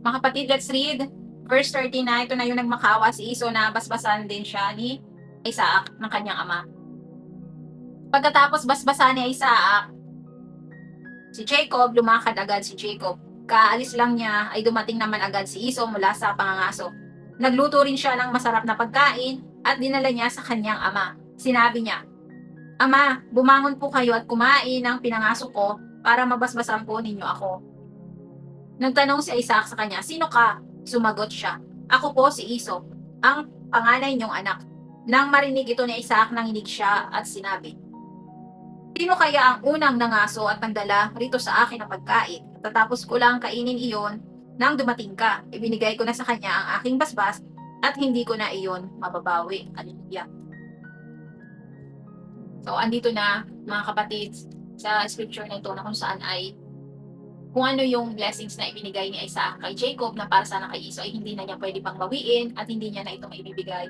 Mga kapatid, let's read verse 39. Ito na yung nagmakawa si Esau na basbasan din siya ni Isaac ng kanyang ama. Pagkatapos basbasan ni Isaac si Jacob, lumakad agad si Jacob. Kaalis lang niya ay dumating naman agad si Esau mula sa pangangaso. Nagluto rin siya ng masarap na pagkain at dinala niya sa kanyang ama. Sinabi niya, "Ama, bumangon po kayo at kumain ng pinangaso ko para mabasbasan po ninyo ako." Nagtanong si Isaac sa kanya, "Sino ka?" Sumagot siya, "Ako po si Esau, ang panganay niyong anak." Nang marinig ito ni Isaac, nanginig siya at sinabi, "Sino kaya ang unang nangaso at nagdala rito sa akin ng pagkain? Tatapos ko lang kainin iyon nang dumating ka. Ibinigay ko na sa kanya ang aking basbas at hindi ko na iyon mababawi." Hallelujah. So, andito na mga kapatid sa scripture na ito na kung saan ay kung ano yung blessings na ibinigay ni Isaac kay Jacob na para sana kay Esau ay hindi na niya pwede pang bawiin at hindi niya na ito maibibigay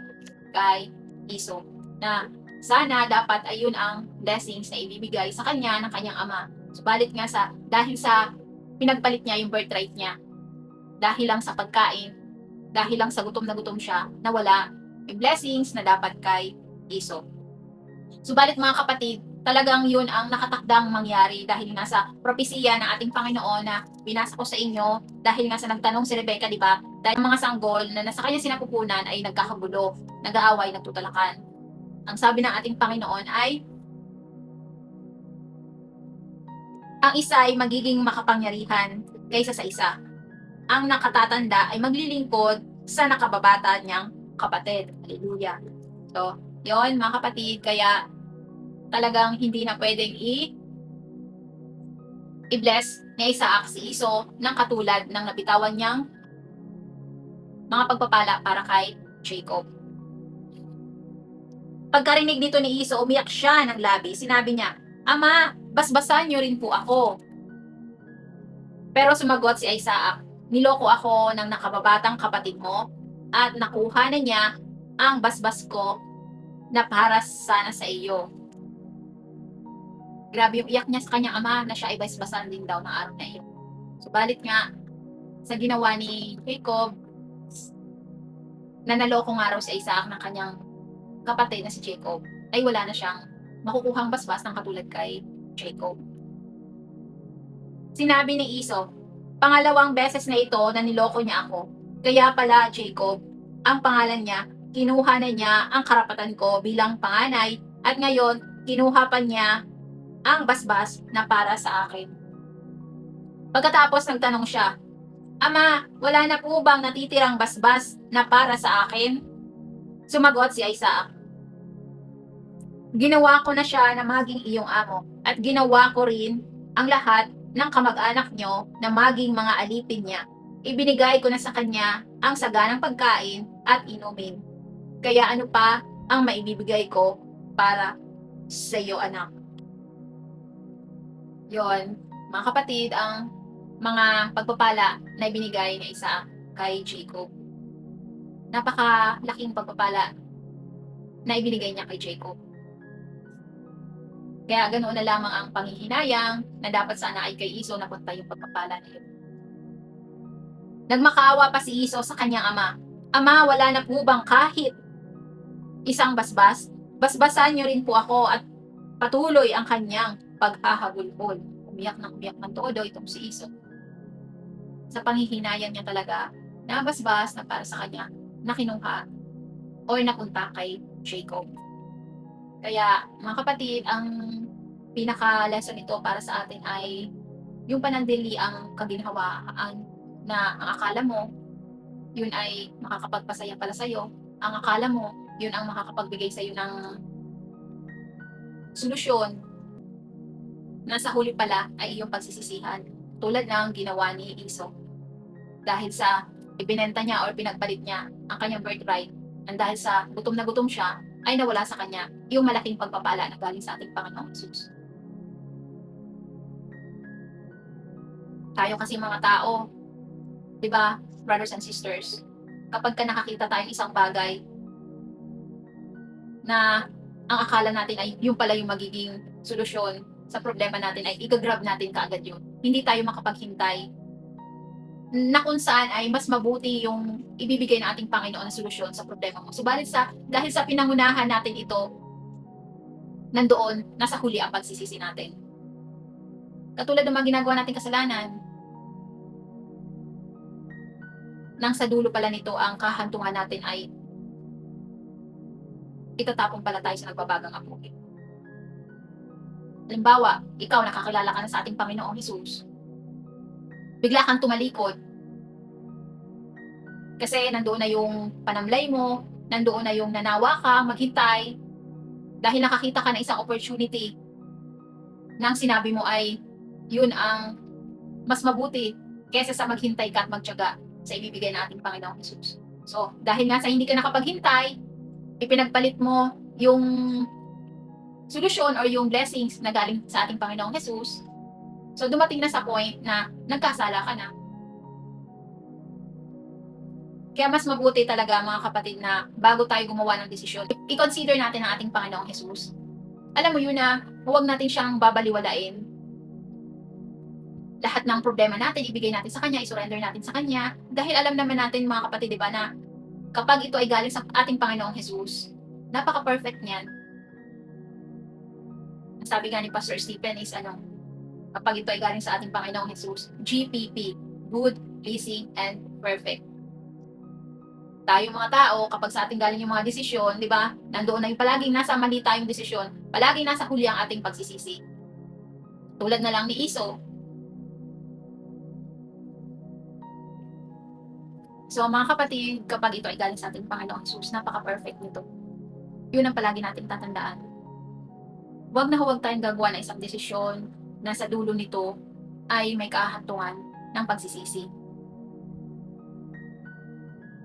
kay Esau. Na sana dapat ay yun ang blessings na ibibigay sa kanya ng kanyang ama. Subalit nga dahil sa pinagpalit niya yung birthright niya, dahil lang sa pagkain, dahil lang sa gutom na gutom siya, nawala yung blessings na dapat kay Esau. Subalit mga kapatid, talagang yun ang nakatakdang mangyari dahil nga sa propesiya ng ating Panginoon na binasa ko sa inyo, dahil nga sa nagtanong si Rebecca, di ba? Dahil mga sanggol na nasa kanya sinapupunan ay nagkakagulo, nag-aaway, nagtutulakan. Ang sabi ng ating Panginoon ay, ang isa ay magiging makapangyarihan kaysa sa isa. Ang nakatatanda ay maglilingkod sa nakababata niyang kapatid. Hallelujah. So, yon mga kapatid, kaya talagang hindi na pwedeng i-bless ni Isaac si Esau ng katulad ng nabitawan niyang mga pagpapala para kay Jacob. Pagkarinig nito ni Esau, umiyak siya ng labis. Sinabi niya, "Ama, basbasan niyo rin po ako." Pero sumagot si Isaac, "Niloko ako ng nakababatang kapatid mo at nakuha na niya ang basbas ko na para sana sa iyo." Grabe yung iyak niya sa kanyang ama na siya ay basbasan din daw ng araw na iyon. Subalit nga, sa ginawa ni Jacob, na naloko nga raw si Isaac ng kanyang kapatid na si Jacob, ay wala na siyang makukuhang basbas ng katulad kay Jacob. Sinabi ni Esau, "Pangalawang beses na ito na niloko niya ako. Kaya pala Jacob, ang pangalan niya, kinuha na niya ang karapatan ko bilang panganay at ngayon kinuha pa niya ang basbas na para sa akin." Pagkatapos nagtanong siya, "Ama, wala na po bang natitirang basbas na para sa akin?" Sumagot si Isaac, "Ginawa ko na siya na maging iyong amo at ginawa ko rin ang lahat ng kamag-anak nyo na maging mga alipin niya. Ibinigay ko na sa kanya ang saganang pagkain at inumin. Kaya ano pa ang maibibigay ko para sa iyo, anak?" Yon, mga kapatid, ang mga pagpapala na ibinigay ni Isaac kay Jacob. Napakalaking pagpapala na ibinigay niya kay Jacob. Kaya ganoon na lamang ang panghihinayang na dapat sana ay kay Esau napunta yung pagpapala na yun. Nagmakaawa pa si Esau sa kanyang ama, "Ama, wala na po bang kahit isang basbas? Basbasan niyo rin po ako." At patuloy ang kanyang paghahagulgol. Umiyak ng todo itong si Esau. Sa panghihinayang niya talaga na basbas na para sa kanya na kinuha o napunta kay Jacob. Kaya mga kapatid, ang pinaka-lesson nito para sa atin ay yung panandali ang kaginhawaan na ang akala mo yun ay makakapagpasaya pala sa'yo. Ang akala mo yun ang makakapagbigay sa'yo ng solusyon na sa huli pala ay iyong pagsisisihan. Tulad ng ginawa ni Esau. Dahil sa ibinenta niya or pinagpalit niya ang kanyang birthright, and dahil sa gutom na gutom siya, ay nawala sa kanya yung malaking pagpapala na galing sa ating Panginoong Jesus. Tayo kasi mga tao, di ba, brothers and sisters, kapag ka nakakita tayong isang bagay na ang akala natin ay yung pala yung magiging solusyon sa problema natin, ay i-grab natin kaagad yun. Hindi tayo makapaghintay na kung saan ay mas mabuti yung ibibigay ng ating Panginoon na solusyon sa problema mo. Subalit dahil sa pinangunahan natin ito, nandoon, nasa huli ang pagsisisi natin. Katulad ng mga ginagawa nating kasalanan, nang sa dulo pala nito ang kahantungan natin ay itatapon pala tayo sa nagbabagang apoy. Halimbawa, ikaw nakakilala ka na sa ating Panginoong Hesus, bigla kang tumalikod kasi nandoon na yung panamlay mo, nandoon na yung nanawa ka maghintay dahil nakakita ka na isang opportunity nang sinabi mo ay yun ang mas mabuti kaysa sa maghintay ka at magtiyaga sa ibibigay ng ating Panginoong Hesus. So, dahil nga sa hindi ka nakapaghintay, ipinagpalit mo yung solusyon or yung blessings na galing sa ating Panginoong Hesus. So, dumating na sa point na nagkasala ka na. Kaya mas mabuti talaga mga kapatid na bago tayo gumawa ng desisyon, i-consider natin ang ating Panginoong Hesus. Alam mo yun na huwag natin siyang babaliwalain. Lahat ng problema natin, ibigay natin sa Kanya, i-surrender natin sa Kanya. Dahil alam naman natin mga kapatid, di ba, na kapag ito ay galing sa ating Panginoong Hesus, napaka-perfect niyan. Sabi nga ni Pastor Stephen is kapag ito ay galing sa ating Panginoong Hesus, GPP, good, pleasing, and perfect. Tayo mga tao, kapag sa ating galing yung mga desisyon, di ba, nandoon na yung palaging nasa mali tayong desisyon, palaging nasa huli ang ating pagsisisi. Tulad na lang ni Iso. So mga kapatid, kapag ito ay galing sa ating Panginoong Hesus, napaka-perfect nito. Yun ang palagi nating tatandaan. Huwag na huwag tayong gagawa ng isang desisyon na sa dulo nito ay may kahantungan ng pagsisisi.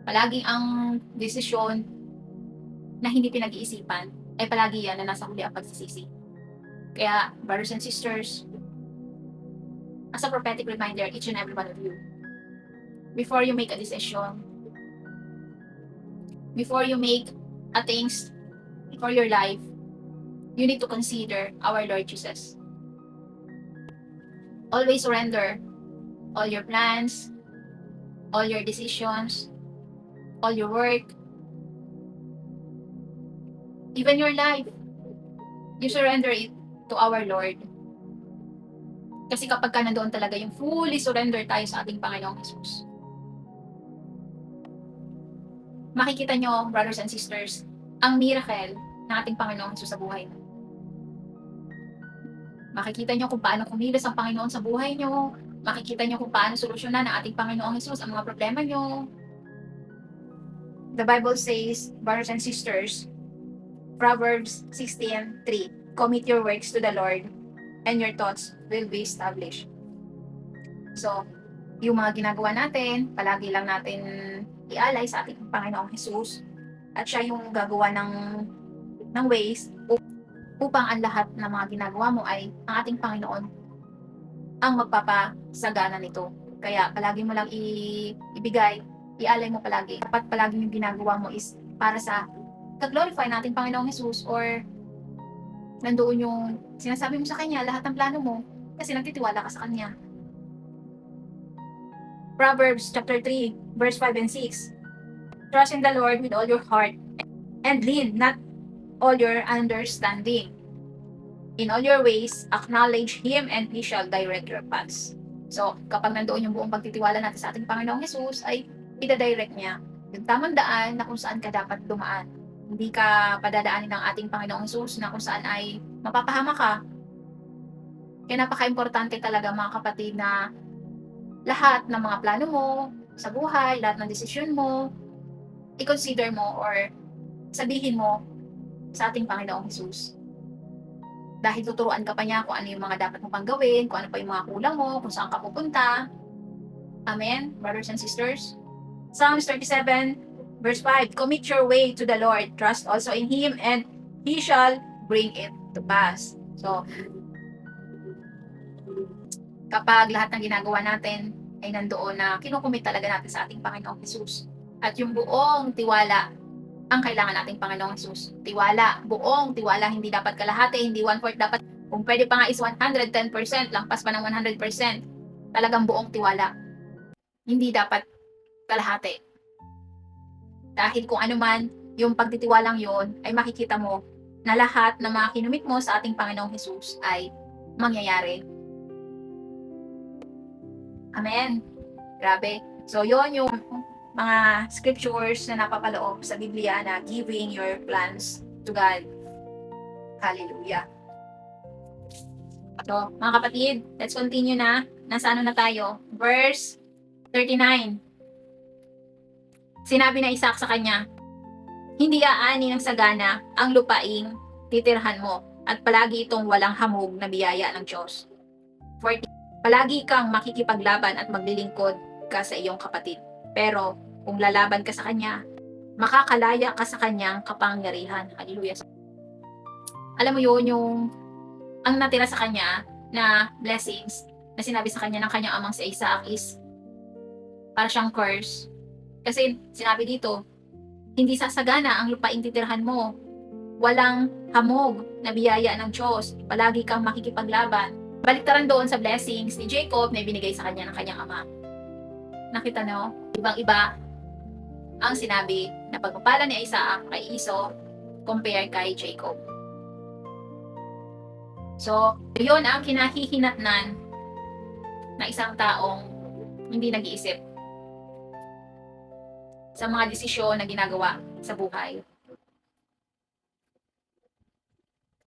Palagi ang desisyon na hindi pinag-iisipan ay palagi yan na nasa huli ang pagsisisi. Kaya, brothers and sisters, as a prophetic reminder, each and every one of you, before you make a decision, before you make a things for your life, you need to consider our Lord Jesus. Always surrender all your plans, all your decisions, all your work, even your life. You surrender it to our Lord. Kasi kapag ka nandoon talaga yung fully surrender tayo sa ating Panginoong Hesus, makikita nyo, brothers and sisters, ang miracle ng ating Panginoong Hesus sa buhay mo. Makikita nyo kung paano kumilos ang Panginoon sa buhay nyo. Makikita nyo kung paano solusyonan ng ating Panginoong Hesus ang mga problema nyo. The Bible says, brothers and sisters, Proverbs 16:3, commit your works to the Lord, and your thoughts will be established. So, yung mga ginagawa natin, palagi lang natin ialay sa ating Panginoong Hesus, at siya yung gagawa ng ways upang ang lahat ng mga ginagawa mo ay ang ating Panginoon ang magpapasagana nito. Kaya palagi mo lang ibigay, ialay mo palagi. Dapat palagi yung ginagawa mo is para sa ka-glorify natin Panginoong Hesus, or nandoon yung sinasabi mo sa Kanya lahat ng plano mo kasi nagtitiwala ka sa Kanya. Proverbs chapter 3, verse 5 and 6. Trust in the Lord with all your heart and lean not all your understanding. In all your ways, acknowledge Him and He shall direct your paths. So, kapag nandoon yung buong pagtitiwala natin sa ating Panginoong Hesus, ay ida-direct niya yung tamang daan na kung saan ka dapat dumaan. Hindi ka padadaanin ng ating Panginoong Hesus na kung saan ay mapapahama ka. Kaya napaka-importante talaga mga kapatid na lahat ng mga plano mo sa buhay, lahat ng desisyon mo, i-consider mo or sabihin mo sa ating Panginoong Hesus. Dahil tuturuan ka pa niya kung ano yung mga dapat mo pang gawin, kung ano pa yung mga kulang mo, kung saan ka pupunta. Amen, brothers and sisters? Psalms 37, verse 5, commit your way to the Lord, trust also in Him, and He shall bring it to pass. So, kapag lahat ng ginagawa natin ay nandoon na kinukumit talaga natin sa ating Panginoong Hesus, at yung buong tiwala ang kailangan nating Panginoong Hesus. Tiwala, buong tiwala, hindi dapat kalahati, hindi 1/4, dapat, kung pwede pa nga is 110%, lampas pa ng 100%, talagang buong tiwala. hindi dapat kalahati. Dahil kung ano man yung pagtitiwalang yon, ay makikita mo na lahat ng mga kinumit mo sa ating Panginoong Hesus ay mangyayari. Amen. Grabe. So, yon yung mga scriptures na napapaloob sa Biblia na giving your plans to God. Hallelujah. So, mga kapatid, let's continue na. Nasa ano na tayo? Verse 39. Sinabi na Isaac sa kanya, hindi aani ng sagana ang lupaing titirhan mo at palagi itong walang hamog na biyaya ng Diyos. 40. Palagi kang makikipaglaban at maglilingkod ka sa iyong kapatid. Pero kung lalaban ka sa kanya, makakalaya ka sa kanyang kapangyarihan. Hallelujah. Alam mo yun, yung ang natira sa kanya na blessings na sinabi sa kanya ng kanyang amang si Isaac is para siyang curse. Kasi sinabi dito, hindi sasagana ang lupaing titirhan mo. Walang hamog na biyaya ng Diyos. Palagi kang makikipaglaban. Baliktaran doon sa blessings ni Jacob na ibinigay sa kanya ng kanyang ama. Nakita nyo? Ibang-iba ang sinabi na pagpapala ni Isaac kay Esau compare kay Jacob. So, yun ang kinahihinatnan na isang taong hindi nag-iisip sa mga desisyon na ginagawa sa buhay.